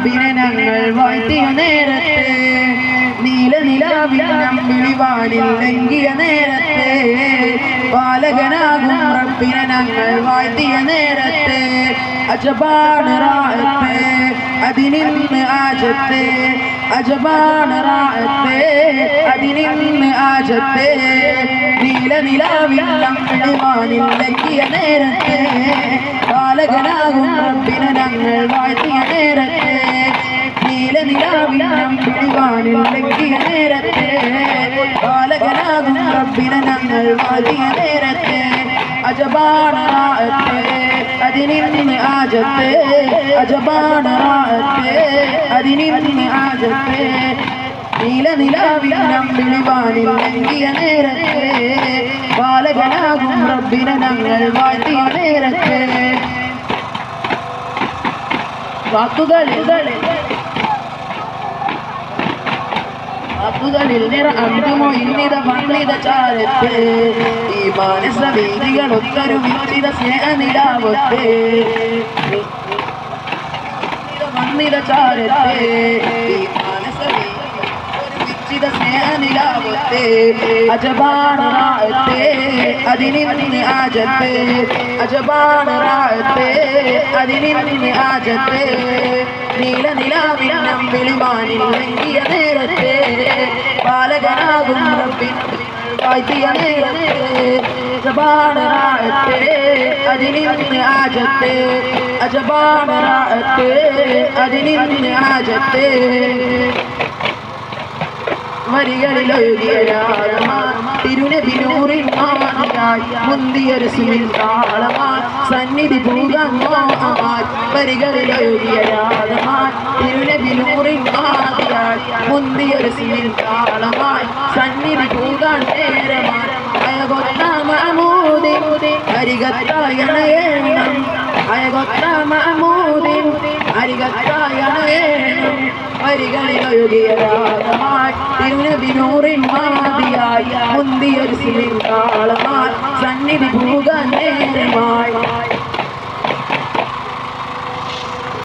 റബ്ബിനെ ഞങ്ങൾ വാഴ്ത്തിയ നേരത്ത് നീലനിലാവിൽ വിളിവാനിൽ ലംഘിയ നേരത്ത് ബാലകനാകും റബ്ബിനെ ഞങ്ങൾ വാഴ്ത്തിയ നേരത്ത് അജബാണ് റാഅത്ത് അതിനിന്ന് ആജത്ത് അജബാണ് റാഅത്ത് അതിനിന്ന് ആജത്ത് നീലനിലാവിൽ വിളിവാനിൽ ലംഘിയ നേരത്ത് ബാലകനാകും റബ്ബിനെ ഞങ്ങൾ വാഴ്ത്തിയ നേരത്ത് നീലനിലാവിൽ വിളിവാനിൽ ലംഘിയ നേരത്ത് ബാലകനാകും റബ്ബിനെ ഞങ്ങൾ വാഴ്ത്തിയ നേരത്ത് അജബാണ് റാഅത്ത് അതിനിന്ന് ആജത്ത് അജബാണ് റാഅത്ത് അതിനിന്ന് ആജത്ത് നീലനിലാവിൽ വിളിവാനിൽ ലംഘിയ നേരത്ത് ബാലകനാകും റബ്ബിനെ ഞങ്ങൾ വാഴ്ത്തിയ നേരത്ത് വാക്കുകളിൽ നിറഞ്ഞുമോ ഇന്നിത വന്നിത ചാരത്ത് ഈ മാനസ വീതികൾ ഒത്തൊരു വിച്ചിത സ്നേഹനിലാവത്ത് വന്നിത ചാരത്ത് ഈ മാനസ വിച്ചിത സ്നേഹനിലാവത്ത് അജബാണ് റാഅത്ത് അതിനിന്ന് ആജത്ത് അജബാണ് റാഅത്ത് അതിനിന്ന് ആജത്ത് നീലനിലാവിൽ വിളിവാനിൽ ലംഘിയ നേരത്ത് ബാലകനാകും റബ്ബിനെ വാഴ്ത്തിയ നേരത്ത് അജബാണ് റാഅത്ത് അതിനിന്ന് ആജത്ത് അജബാണ് റാഅത്ത് അതിനിന്ന് ആജത്ത് വരികളിലൊഴുകിയ തിരുനബിനൂറിൻ മാതിയായി മുന്തിയൊരു സുമിൽ താളമായി സന്നിധി പൂകമായി വരികളിലൊഴുകിയ തിരുനബിനൂറിൻ മാതിയായി മുന്തിയൊരു സുമിൽ താളമായി സന്നിധി പൂകാൻ നേരമായി അയകൊത്ത മഹമൂദിൻ അരികത്തായണയേണം അയകൊത്ത മഹമൂദിൻ അരികത്തായണയേണം വരികളിലൊഴുകിയ രാഗമായി തിരുനബിനൂറിൻ മാതിയായി മുന്തിയൊരു സിമിൻ താളമായി സന്നിധി പൂകാൻ നേരമായി